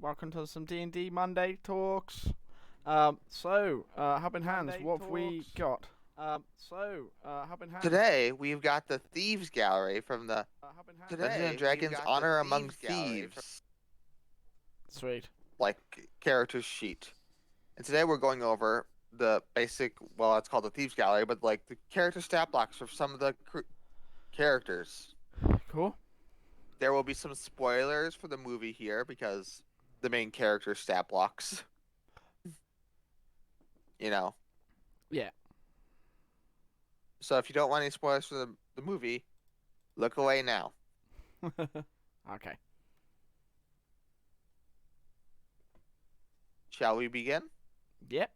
welcome to some D&D Monday talks. Hub in hands, what have we got? Today we've got the Thieves Gallery from the Dungeons and Dragons Honor Among Thieves Sweet. character sheet. And today we're going over the basic, well, it's called the Thieves Gallery, but the character stat blocks for some of the characters. Cool. There will be some spoilers for the movie here because the main character stat blocks. You know. Yeah. So if you don't want any spoilers for the movie, look away now. Okay. Shall we begin? Yep.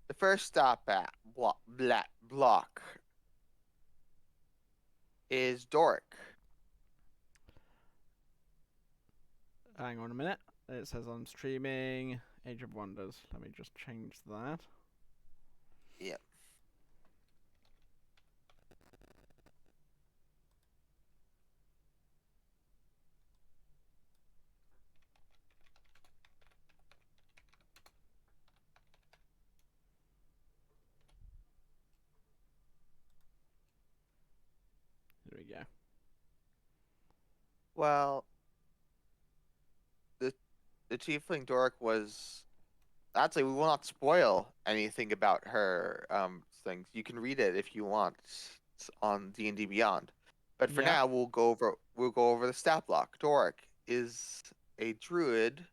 The first stop at block is Doric. Hang on a minute. It says I'm streaming Age of Wonders. Let me just change that. Yep. Here we go. Well, the tiefling Doric was. Actually, we will not spoil anything about her things. You can read it if you want. It's on D&D Beyond. But for now, we'll go over the stat block. Doric is a druid,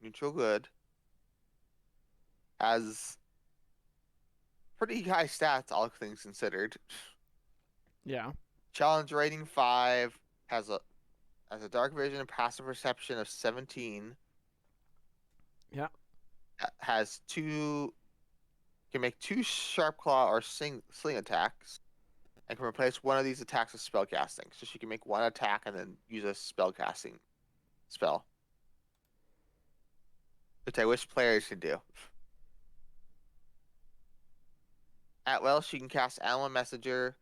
neutral good, has pretty high stats, all things considered. Yeah. Challenge rating 5, has a dark vision and passive perception of 17. Yeah. Has can make 2 sharp claw or sling attacks, and can replace one of these attacks with spell casting. So she can make one attack and then use a spell casting spell, which I wish players could do. At will, she can cast Animal Messenger,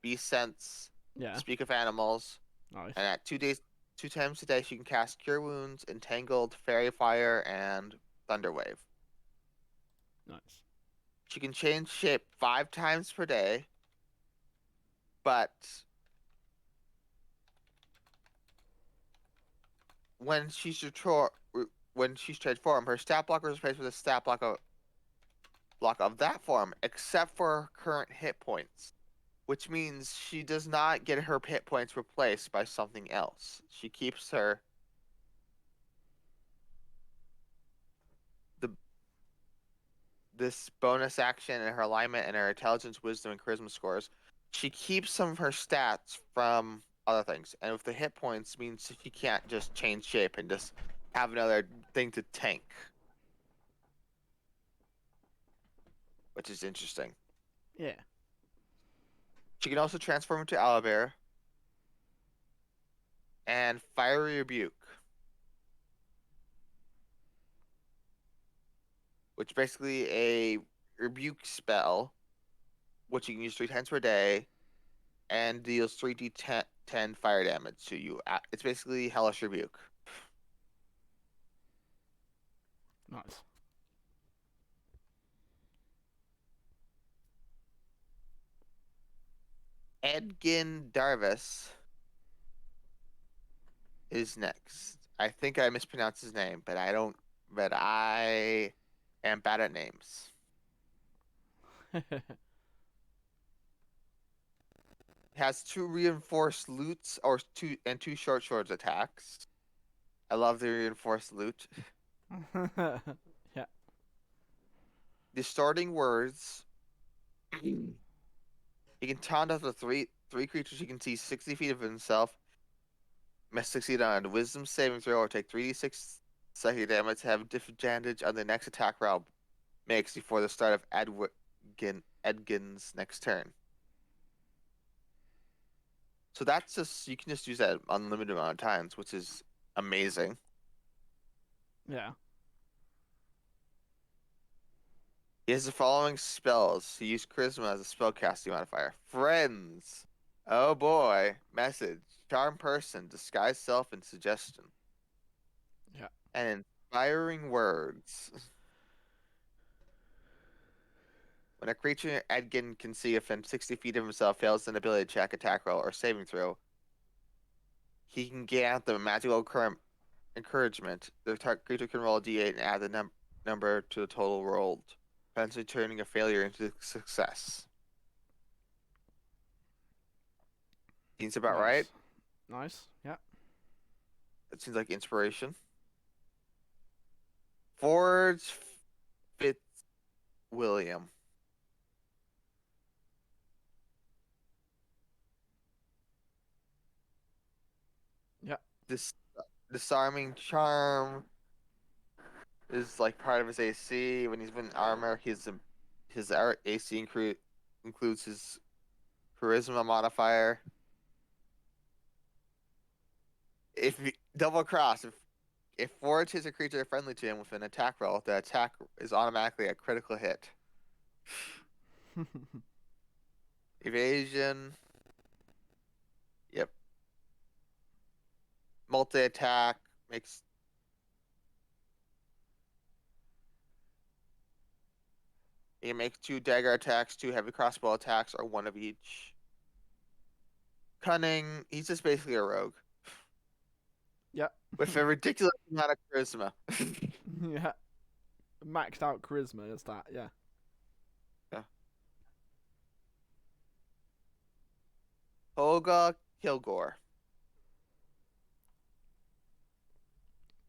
Beast Sense, Yeah. Speak of Animals, Nice. and at 2 times a day, she can cast Cure Wounds, Entangled, Fairy Fire, and Thunderwave. Nice. She can change shape 5 times per day, but when she's transformed, her stat block is replaced with a stat block of that form, except for her current hit points, which means she does not get her hit points replaced by something else. She keeps this bonus action and her alignment and her intelligence, wisdom, and charisma scores. She keeps some of her stats from other things, and with the hit points means she can't just change shape and just have another thing to tank, which is interesting. Yeah. She can also transform into Owlbear and Fiery Rebuke, which is basically a rebuke spell, which you can use 3 times per day, and deals 3d10 fire damage to you. It's basically Hellish Rebuke. Nice. Edgin Darvis is next. I think I mispronounced his name, but I am bad at names. Has 2 reinforced loots and 2 short swords attacks. I love the reinforced loot. Yeah. Distorting words. He can taunt up to three creatures he can see 60 feet of himself. Must succeed on a wisdom saving throw or take 3d6 psychic damage. Have disadvantage on the next attack roll makes before the start of Edgin's next turn. So that's you can just use that unlimited amount of times, which is amazing. Yeah. He has the following spells. He used Charisma as a spellcasting modifier. Friends. Oh boy. Message. Charm Person. Disguise Self and Suggestion. Yeah. And inspiring words. When a creature Edgin can see within 60 feet of himself fails an ability check, attack roll, or saving throw, he can gain out the magical encouragement. The creature can roll a d8 and add the number to the total rolled, eventually turning a failure into a success. Seems about right. Nice. Nice. Yeah. It seems like inspiration. Forge Fitzwilliam. Yeah. This disarming charm is like part of his AC. When he's in armor, his AC includes his charisma modifier. If double cross, if Forge is a creature friendly to him with an attack roll, the attack is automatically a critical hit. Evasion. Yep. Multi attack makes. He can make 2 dagger attacks, 2 heavy crossbow attacks, or 1 of each. Cunning. He's just basically a rogue yeah. with a ridiculous amount of charisma. yeah. Maxed out charisma is that. Yeah. Yeah. Olga Kilgore.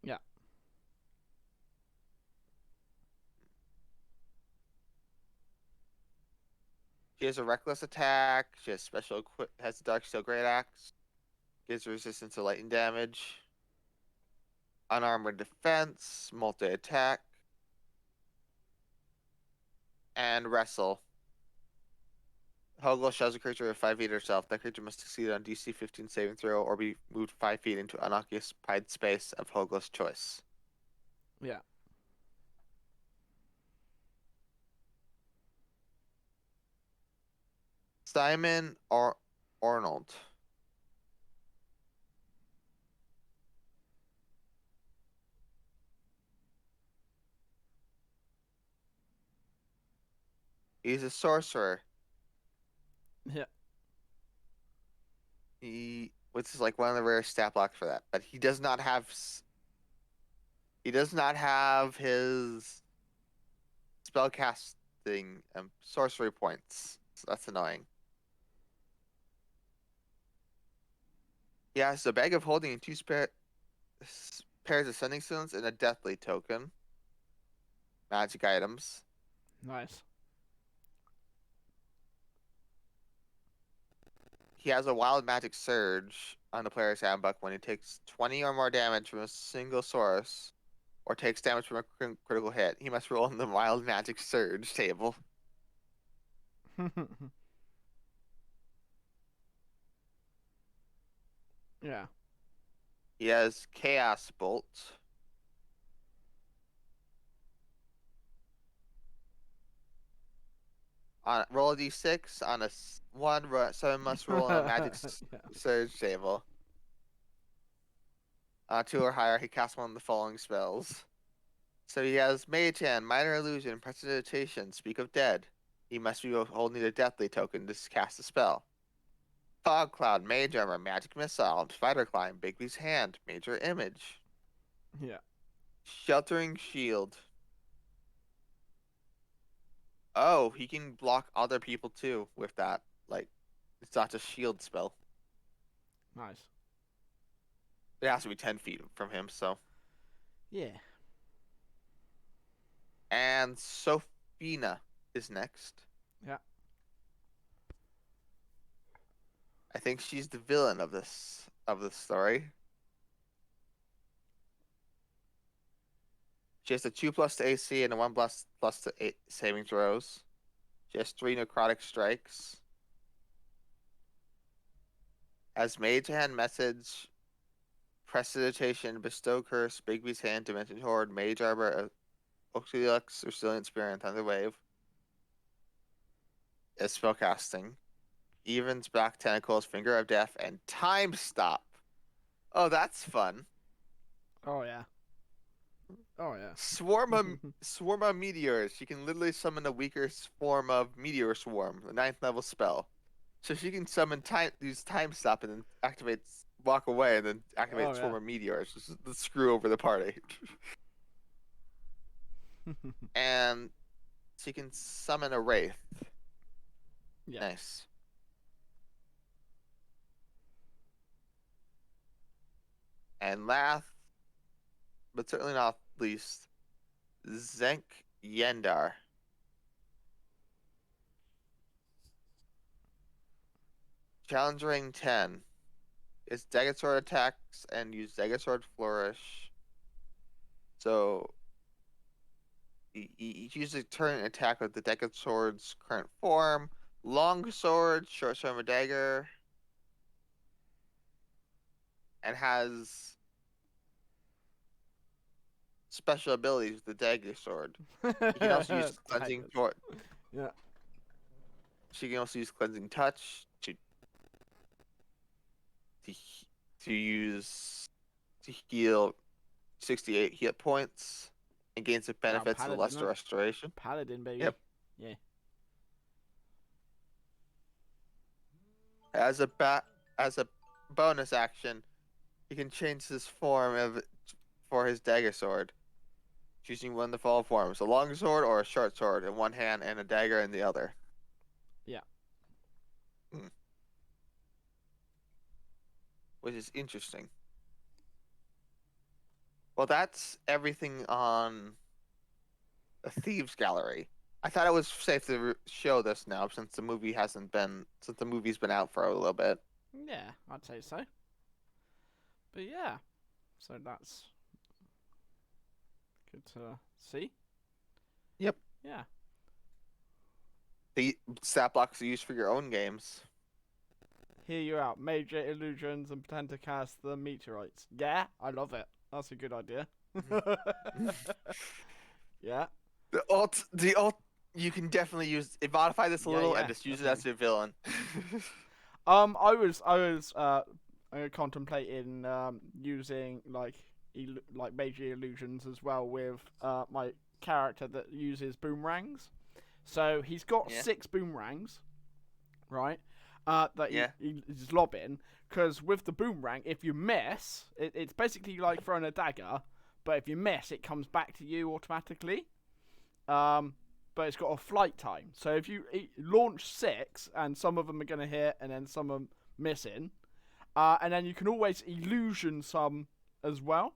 Yeah. She has a reckless attack. She has has a dark steel great axe. Gives resistance to lightning damage. Unarmored defense, multi attack, and wrestle. Hoggle shoves a creature of 5 feet herself. That creature must succeed on DC 15 saving throw or be moved 5 feet into unoccupied space of Hoggle's choice. Yeah. Simon Arnold. He's a sorcerer. Yeah. Which is like one of the rare stat blocks for that. But he does not have his spellcasting sorcery points. So that's annoying. He has a bag of holding and 2 pairs of sending stones and a deathly token. Magic items. Nice. He has a wild magic surge on the player's handbook when he takes 20 or more damage from a single source or takes damage from a critical hit. He must roll in the wild magic surge table. yeah. He has Chaos Bolt. On roll a d6 on a 1, someone must roll on a magic yeah. surge table. 2 or higher, he casts one of the following spells. So he has Mage Hand, Minor Illusion, Prestidigitation, Speak of Dead. He must be holding a deathly token to cast a spell. Fog Cloud, Mage Armor, Magic Missile, Spider Climb, Bigby's Hand, Major Image. Yeah. Sheltering Shield. Oh, he can block other people too with that. Like, it's not just shield spell. Nice. It has to be 10 feet from him, so. Yeah. And Sophina is next. Yeah. I think she's the villain of this story. She has a 2+ to AC and a 1+ to saving throws. She has 3 necrotic strikes. As Mage Hand message, Prestidigitation, Bestow Curse, Bigby's Hand, Dimension Horde, Mage Arbor, Oxylux, Resilient Spirit, and Thunder Wave. Is spellcasting. Evens, Black Tentacles, Finger of Death, and Time Stop. Oh, that's fun. Oh yeah. Oh yeah. Swarm of meteors. She can literally summon a weaker form of meteor swarm, the 9th level spell. So she can summon use time stop and then walk away and then activate Oh swarm yeah. of meteors. Just to screw over the party. And she can summon a wraith. Yeah. Nice. And last, but certainly not least, Zenk Yendar. Challenge ring 10. It's Dagger Sword attacks and use Dagger Sword Flourish. So you use a turn attack with the Dagger Sword's current form. Long sword, short sword, or dagger. And has special abilities with the Dagger Sword. You can also use Cleansing Torch. Yeah. She can also use Cleansing Touch to use to heal 68 hit points and gains the benefits of Lesser Restoration. Paladin, baby. Yep. Yeah. As a bonus action, he can change his form for his dagger sword, choosing one of the following forms: a long sword or a short sword in one hand and a dagger in the other. Yeah. Which is interesting. Well, that's everything on the Thieves Gallery. I thought it was safe to show this now since the movie's been out for a little bit. Yeah, I'd say so. But yeah, so that's good to see. Yep. Yeah. The stat blocks are used for your own games. Hear you out. Major illusions and pretend to cast the meteorites. Yeah, I love it. That's a good idea. Yeah. The alt, you can definitely modify this a little and just use it as your villain. I was contemplating using like major illusions as well with my character that uses boomerangs. So he's got 6 boomerangs, right? That he's lobbing, because with the boomerang, if you miss, it's basically like throwing a dagger, but if you miss, it comes back to you automatically. But it's got a flight time. So if you launch 6, and some of them are going to hit, and then some are missing, and then you can always illusion some as well,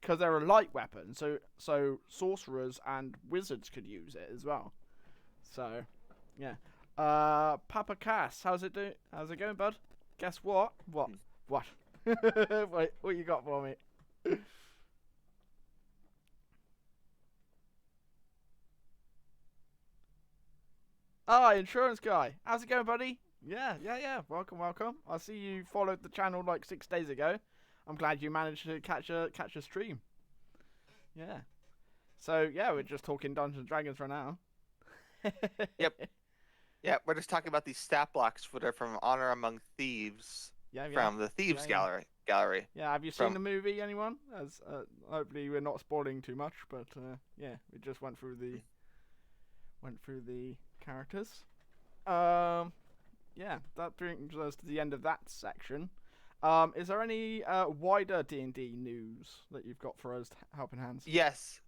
because they're a light weapon. So sorcerers and wizards could use it as well. So, yeah. Papa Cass, how's it going, bud? Guess what? What? Wait, what you got for me? Insurance guy. How's it going, buddy? Yeah. Welcome. I see you followed the channel like 6 days ago. I'm glad you managed to catch a stream. Yeah. So yeah, we're just talking Dungeons and Dragons right now. Yep. Yeah, we're just talking about these stat blocks that are from Honor Among Thieves. From the Thieves Gallery. Yeah, have you seen the movie, anyone? As hopefully we're not spoiling too much, but yeah, we just went through the characters. Yeah, that brings us to the end of that section. Is there any wider D&D news that you've got for us, Helping Hands? Yes.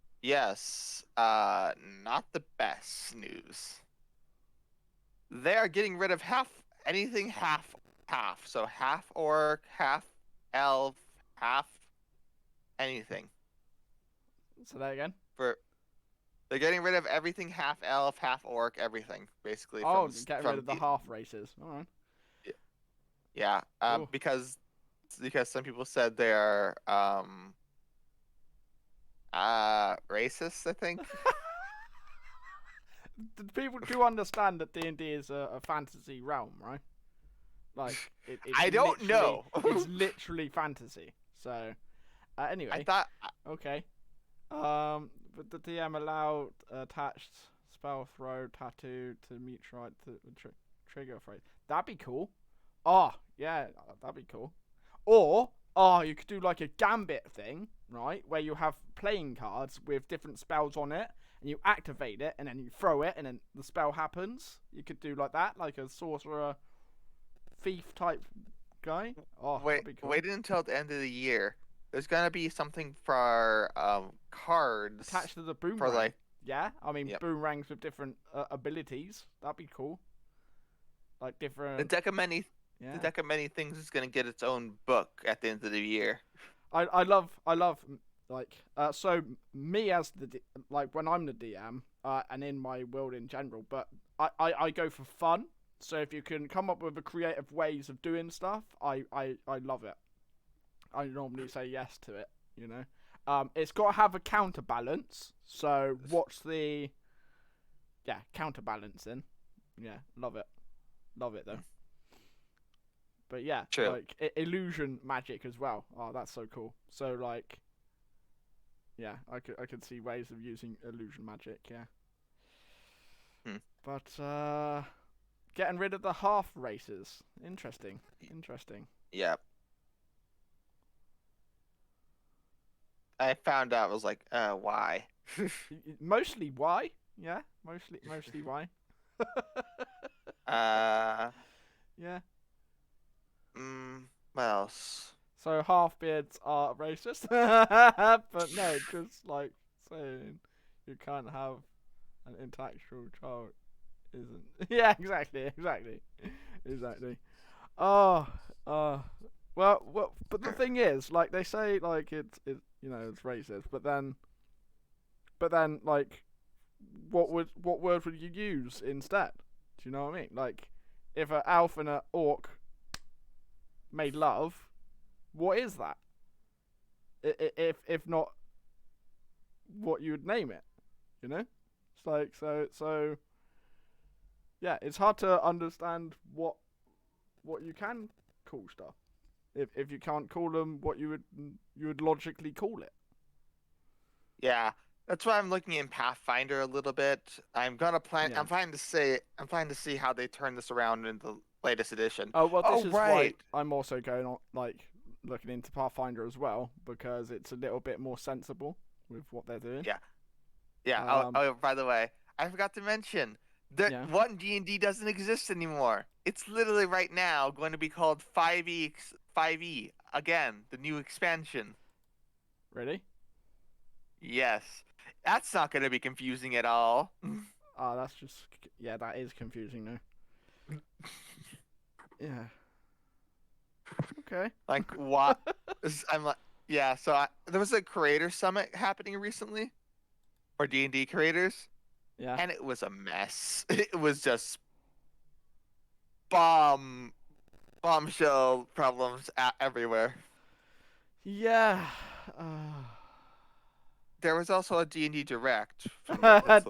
Not the best news. They are getting rid of anything half. So half orc, half elf, half anything. Say that again. They're getting rid of everything half elf, half orc, everything basically. Getting rid of the half races. All right. Yeah. Because some people said they are racist, I think. People do understand that D&D is a fantasy realm, right? Like I don't know. It's literally fantasy. So anyway, I thought okay. But the DM allowed attached spell throw tattoo to meteorite to trigger phrase. That'd be cool. Oh yeah, that'd be cool. Or you could do like a gambit thing, right, where you have playing cards with different spells on it, and you activate it, and then you throw it, and then the spell happens. You could do like that, like a sorcerer, thief type guy. Oh, Wait, that'd be cool. wait until the end of the year. There's gonna be something for cards Attached to the for boomerang. like Yeah, I mean yep. boomerangs with different abilities. That'd be cool. Like The different. deck of many the Yeah. deck of many things is gonna get its own book at the end of the year. I love like so me as like when I'm the DM and in my world in general, but I go for fun. So if you can come up with a creative ways of doing stuff, I love it. I normally say yes to it, you know. It's got to have a counterbalance. So what's the counterbalancing? Yeah, love it though. But yeah, True. like illusion magic as well. Oh, that's so cool. So like, yeah, I could see ways of using illusion magic. Yeah, Hmm. but getting rid of the half races. Interesting. Interesting. Yeah. I found out, I was like, why? Mostly why? Yeah, mostly why? uh, Yeah. what else? So half beards are racist, but no, just like saying you can't have an intellectual child isn't. Yeah, exactly. Oh, well, but the thing is, like they say, like it's racist, but then like, what word would you use instead? Do you know what I mean? Like, if an elf and an orc made love, what is that? If not what you would name it, you know? It's like so. Yeah, it's hard to understand what you can call stuff if you can't call them what you would logically call it. Yeah, that's why I'm looking in Pathfinder a little bit. I'm gonna plan. Yeah. I'm planning to see how they turn this around in the latest edition. Oh well, this Oh, is why right. I'm also going on like looking into Pathfinder as well because it's a little bit more sensible with what they're doing. Yeah, yeah. Oh, Um, oh, by the way, I forgot to mention that yeah. one D&D doesn't exist anymore. It's literally right now going to be called 5e again, the new expansion. Really? Yes, that's not going to be confusing at all. Ah, that's just yeah, that is confusing now. Yeah. Okay. Like what? I'm like, yeah. So there was a creator summit happening recently for D&D creators, Yeah. and it was a mess. It was just bomb bombshell problems everywhere. Yeah. There was also a D&D direct from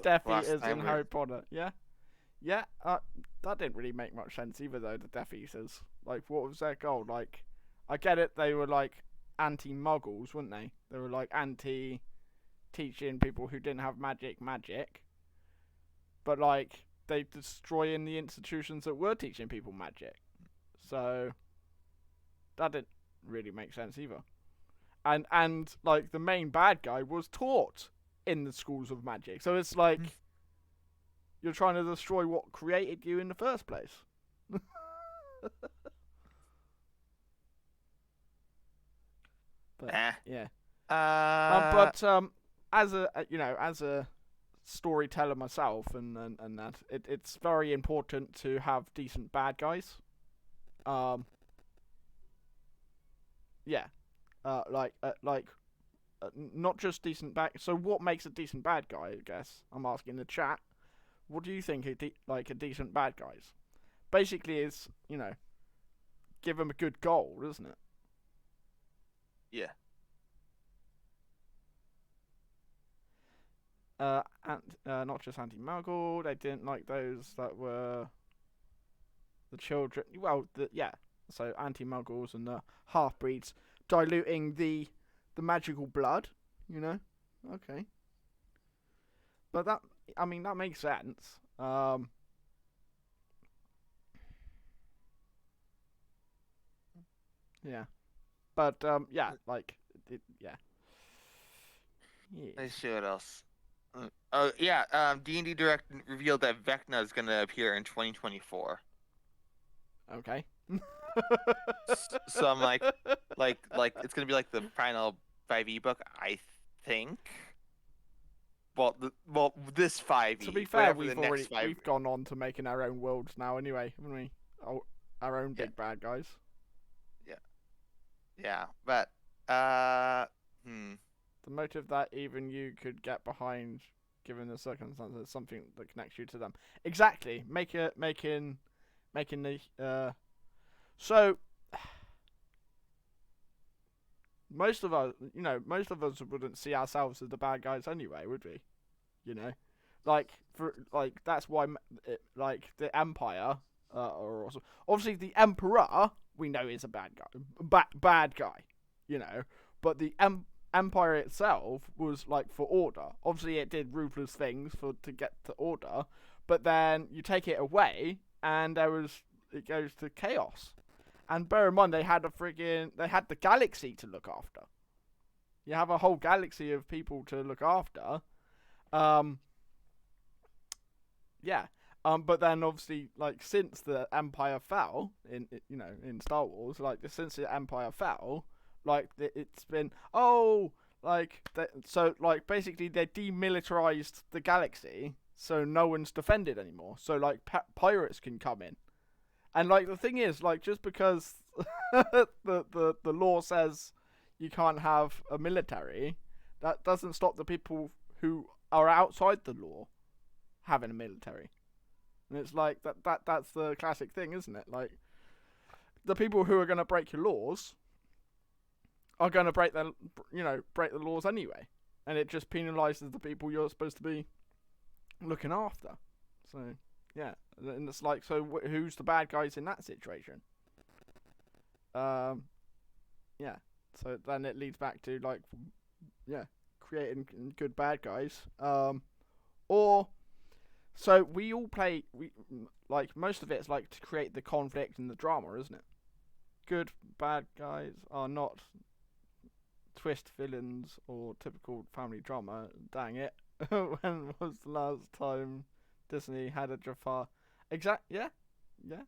Death last Eaters in time Harry Potter. Yeah. Yeah. That didn't really make much sense either, though. The Death Eaters. Like, what was their goal? Like, I get it. They were like anti-Muggles, weren't they? They were like anti-teaching people who didn't have magic. But like, they destroying the institutions that were teaching people magic. So that didn't really make sense either. And like the main bad guy was taught in the schools of magic. So it's like you're trying to destroy what created you in the first place. But Eh. yeah. Uh, But as a storyteller myself and that it's very important to have decent bad guys. Um. Yeah. Not just decent bad. So what makes a decent bad guy? I guess I'm asking the chat. What do you think a decent bad guy is? Basically, is give him a good goal, isn't it? yeah. And not just anti-Muggle. They didn't like those that were the children. Well, yeah. So anti-Muggles and the half-breeds diluting the magical blood. You know. Okay. But that makes sense. Yeah. But yeah, like yeah. Let's see what else. Oh yeah, D&D Direct revealed that Vecna is gonna appear in 2024. Okay. So I'm like it's gonna be like the final 5e book, I think. Well, this To be 5e, fair, whatever the next 5. we've gone on to making our own worlds now anyway, haven't we? Oh, our own Yeah, big bad guys. yeah, yeah. But uh, hmm. The motive that even you could get behind, given the circumstances, something that connects you to them. Exactly. Making the so most of us, most of us wouldn't see ourselves as the bad guys anyway, would we? You know, that's why like the Empire, or also, obviously the Emperor we know is a bad guy, bad guy, but the Empire itself was like for order. Obviously, it did ruthless things to get to order, but then you take it away, and it goes to chaos. And bear in mind, they had the galaxy to look after. You have a whole galaxy of people to look after. Um, yeah. But then obviously, like, since the Empire fell in Star Wars, like since the Empire fell, like it's been so like basically they demilitarized the galaxy, so no one's defended anymore. So like pirates can come in, and like the thing is, like, just because the law says you can't have a military, that doesn't stop the people who are outside the law having a military. And it's like that's the classic thing, isn't it? Like, the people who are going to break your laws are going to break the laws anyway, and it just penalizes the people you're supposed to be looking after. So yeah, and it's like, so who's the bad guys in that situation? Yeah. So then it leads back to, like, yeah, creating good bad guys. Or so we all play. Like, most of it's like to create the conflict and the drama, isn't it? Good bad guys are not twist villains or typical family drama. Dang it! When was the last time Disney had a Jafar? Yeah, yeah,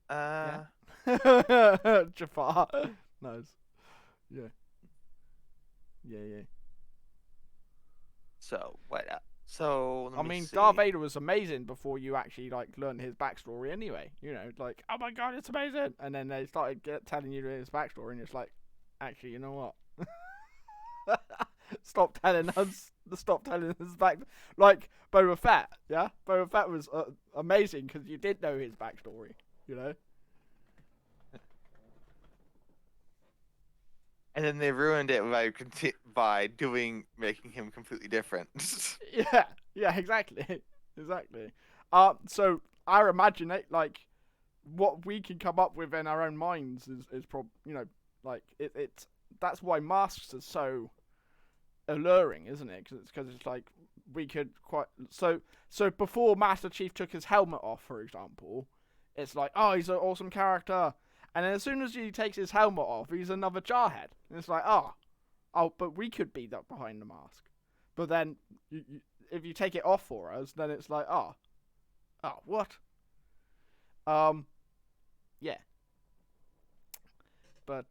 Uh, yeah. Jafar. Nice. Yeah, yeah. so what? So let I me mean, see. Darth Vader was amazing before you actually like learn his backstory. Anyway, like, oh my god, it's amazing. And then they started telling you his backstory, and it's like, actually, you know what? Stop telling us. Stop telling us back. Like Boba Fett, yeah. Boba Fett was amazing because you did know his backstory. You know. And then they ruined it by making him completely different. Yeah, exactly, exactly. So our imaginate, like, what we can come up with in our own minds is like it's that's why masks are so alluring, isn't it? Because it's like we could quite so before Master Chief took his helmet off, for example, it's like, oh, he's an awesome character, and then as soon as he takes his helmet off, he's another jarhead, and it's like, oh, but we could be that behind the mask, but then if you take it off for us, then it's like, what? Yeah, but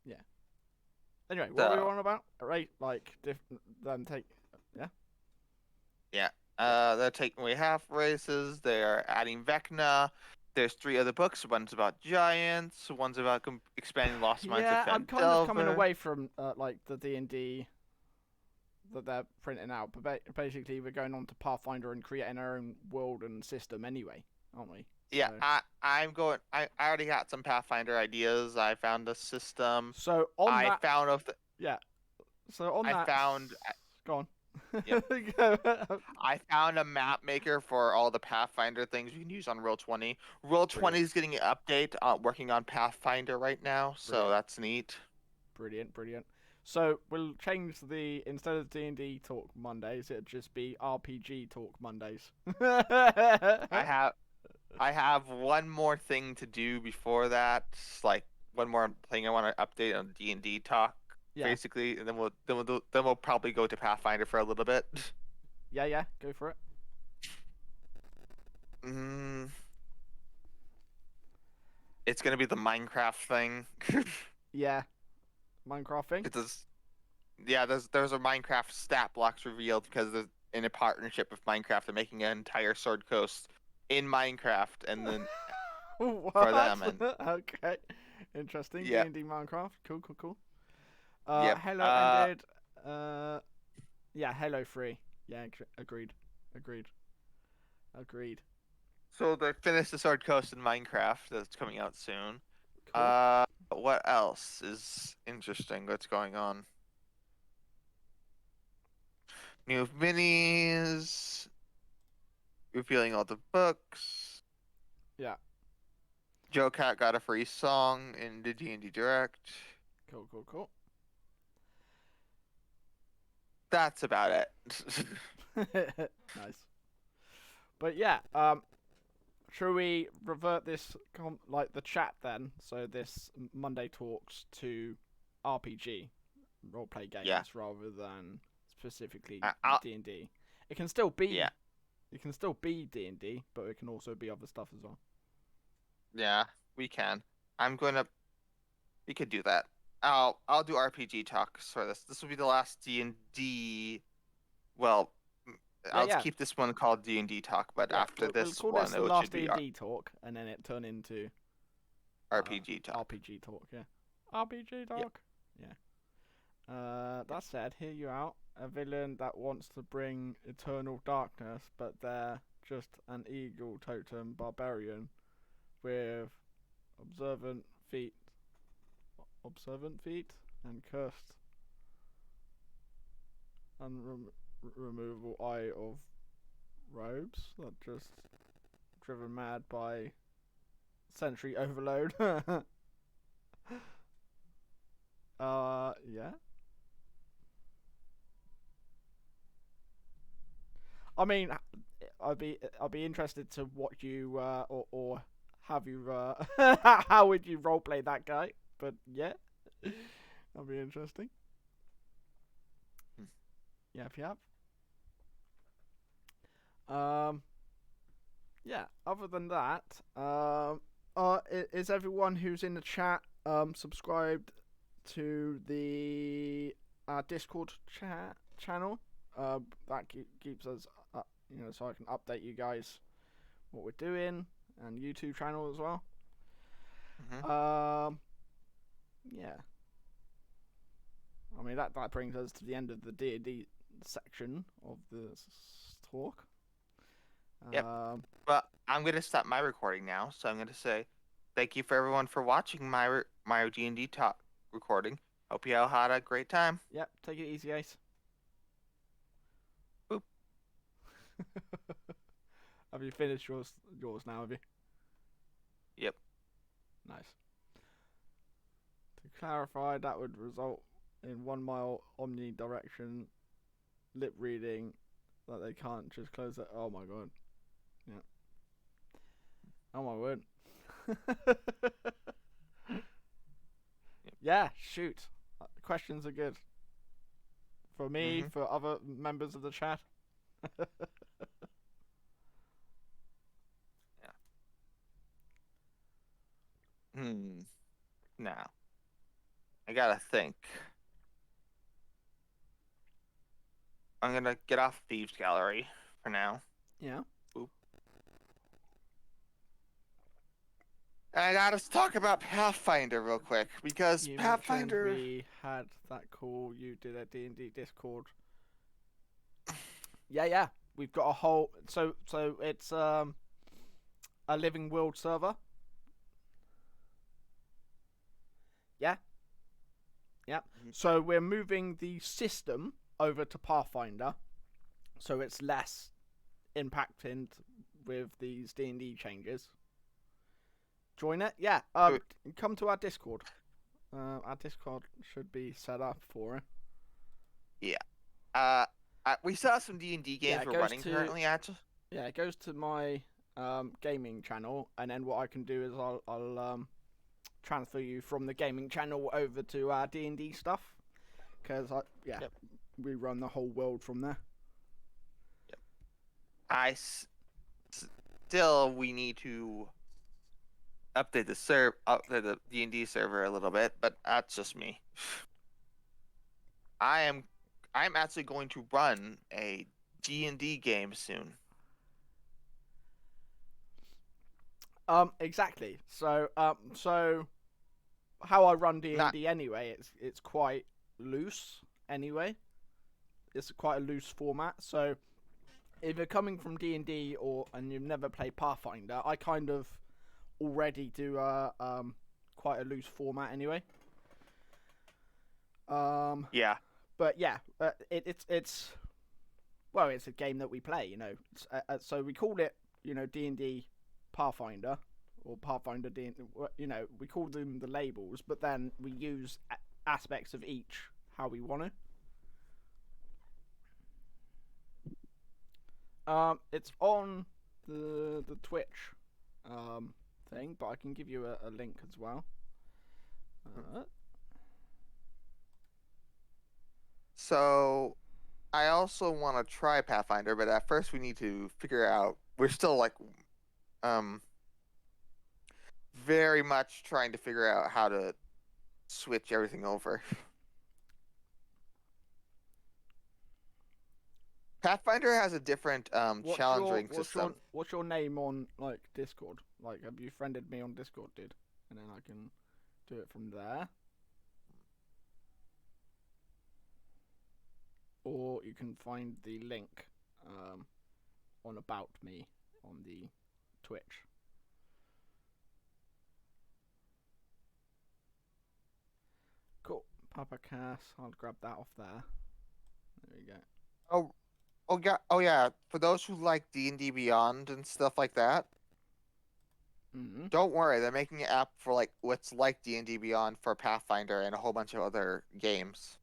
yeah. Anyway, what are we So on about? Right, like, then take, yeah. yeah, they're taking away half races. They're adding Vecna. There's 3 other books. One's about giants. One's about expanding Lost Mines of Yeah, I'm kind of coming Fandelver. away from like the D&D that they're printing out, but basically we're going on to Pathfinder and creating our own world and system anyway, aren't we? Yeah, I'm going. I already got some Pathfinder ideas. I found a system. So on I that, found of the. yeah. So on I that, found. go on. Yep. I found a map maker for all the Pathfinder things you can use on Roll20. Roll20 is getting an update, working on Pathfinder right now, so Brilliant. that's neat. Brilliant. So we'll change instead of D&D Talk Mondays, it'll just be RPG Talk Mondays. I have one more thing to do before that. Like one more thing I want to update on D&D talk, Yeah, basically, and then we'll probably go to Pathfinder for a little bit. yeah, go for it. Mm, it's gonna be the Minecraft thing. Yeah, Minecraft thing. It does. Yeah, there's a Minecraft stat blocks revealed because there's in a partnership with Minecraft, they're making an entire Sword Coast in Minecraft, and then for What? them, and Okay, interesting. yeah, D&D Minecraft. Cool. yep. Hello ended. Uh, yeah, Halo 3. Yeah, agreed. Agreed. Agreed. So they finished the Sword Coast in Minecraft that's coming out soon. Cool. What else is interesting? What's going on? New minis, revealing all the books. Yeah. Joe Cat got a free song in the D&D Direct. Cool. That's about it. Nice. But yeah, shall we revert this like the chat then? So this Monday talks to RPG roleplay games Yeah. rather than specifically I'll, D&D. It can still be yeah, D&D, but it can also be other stuff as well. yeah, we can. We could do that. I'll do RPG talks for this. This will be the last D&D. Well, I'll Yeah. keep this one called D&D talk, but Yeah, after we'll this call this one, the it should last be D&D talk, and then it turn into RPG talk. RPG talk. Yeah, RPG Yep. talk. Yeah. That said, hear you out. A villain that wants to bring eternal darkness, but they're just an eagle totem barbarian with observant feet, and cursed unremovable eye of robes that just driven mad by sensory overload. Yeah. I mean, I'd be interested to what you or have you how would you roleplay that guy? But yeah, that'd be interesting. Yeah, if you have. Yeah. Other than that, is everyone who's in the chat subscribed to the Discord channel? That keeps us, so I can update you guys what we're doing, and YouTube channel as well. Mm-hmm. Yeah. I mean that brings us to the end of the D&D section of the talk. Yep. But I'm gonna stop my recording now, so I'm gonna say thank you for everyone for watching my D&D talk recording. Hope you all had a great time. Yep. Take it easy, Ace. Boop. Have you finished yours now? Have you? Yep. Nice. To clarify, that would result in 1 mile omnidirection lip reading that they can't just close it. Oh my god. Yeah. Oh my word. Yeah, shoot. Questions are good. For me, Mm-hmm. for other members of the chat. Now, I gotta think. I'm gonna get off Thieves Gallery for now. Yeah. Boop. I gotta talk about Pathfinder real quick because You Pathfinder. mentioned we had that call you did at D&D Discord. Yeah. We've got a whole so it's a living world server. Yeah. So we're moving the system over to Pathfinder, so it's less impacted with these D&D changes. Join it, yeah. Come to our Discord. Our Discord should be set up for it. Yeah. We saw some D&D games we're running currently, actually. Yeah, it goes to my gaming channel, and then what I can do is I'll transfer you from the gaming channel over to our D&D stuff, because Yep. we run the whole world from there. Still, we need to update the D&D server a little bit, but that's just me. I'm actually going to run a D&D game soon. Exactly. So how I run Not D&D anyway, it's quite loose anyway. It's quite a loose format. So if you're coming from D&D and you've never played Pathfinder, I kind of already do quite a loose format anyway. yeah. But yeah, it's well, it's a game that we play, you know. So we call it, you know, D&D Pathfinder or Pathfinder D&D. You know, we call them the labels, but then we use aspects of each how we want to. It's on the Twitch thing, but I can give you a link as well. So I also want to try Pathfinder, but at first we need to figure out. We're still like very much trying to figure out how to switch everything over. Pathfinder has a different challenge rating system. What's your name on like Discord? Like, have you friended me on Discord, dude? And then I can do it from there. Or you can find the link on About Me on the Twitch. Cool. Papa Cass, I'll grab that off there. There you go. Oh yeah. For those who like D&D Beyond and stuff like that, don't worry. They're making an app for like what's like D&D Beyond for Pathfinder and a whole bunch of other games.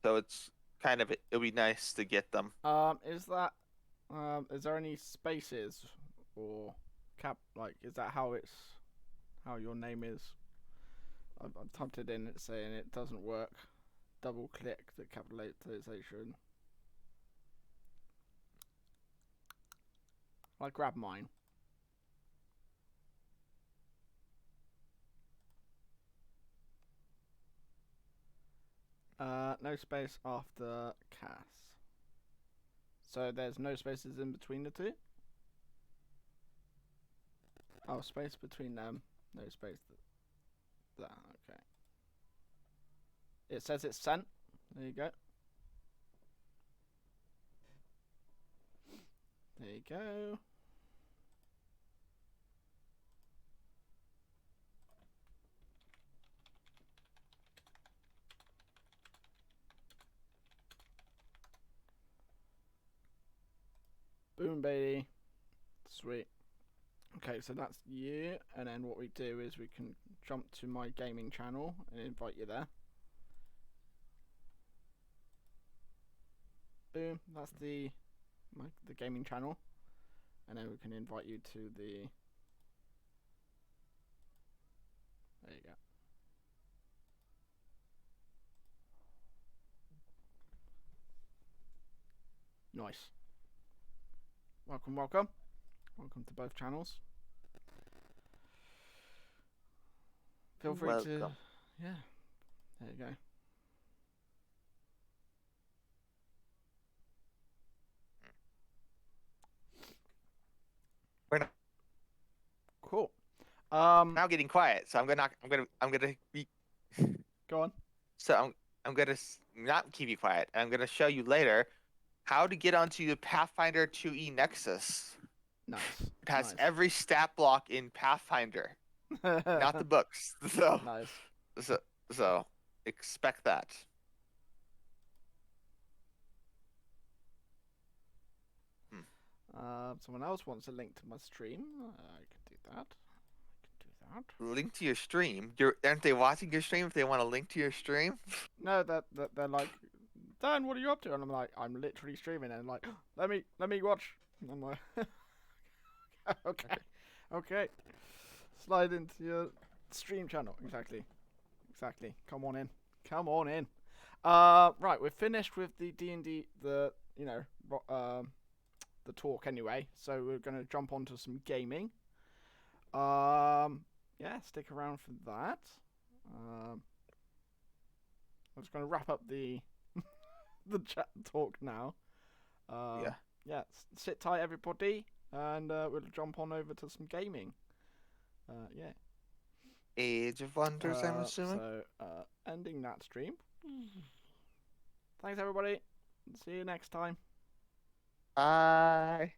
So it's kind of it'll be nice to get them. Is there any spaces or cap? Like, is that how your name is? I've typed it in. It's saying it doesn't work. Double click the capitalization. I grab mine. No space after Cass. So there's no spaces in between the two? Oh, space between them. No space. That, okay. It says it's sent. There you go. There you go. Boom, baby. Sweet. Okay, so that's you, and then what we do is we can jump to my gaming channel and invite you there. Boom, that's the gaming channel, and then we can invite you to the. There you go. Nice. Welcome, welcome. Welcome to both channels. Feel free to. Yeah. There you go. We're not. Cool. Now getting quiet, so I'm gonna be. Go on. So I'm gonna not keep you quiet. I'm gonna show you later how to get onto the Pathfinder 2E Nexus. Nice. It has every stat block in Pathfinder, not the books. So nice. So expect that. Someone else wants a link to my stream. I can do that. That? Link to your stream. Aren't they watching your stream if they want to link to your stream? No, they're like, Dan, what are you up to? And I'm like, I'm literally streaming, and like, let me watch. And I'm like, okay, okay, slide into your stream channel. Exactly. Come on in. Right, we're finished with the D&D, the talk anyway. So we're gonna jump onto some gaming. Yeah, stick around for that. I'm just gonna wrap up the the chat talk now. Yeah. Yeah, sit tight, everybody, and we'll jump on over to some gaming. Yeah. Age of Wonders, I'm assuming. So, ending that stream. Thanks, everybody. See you next time. Bye.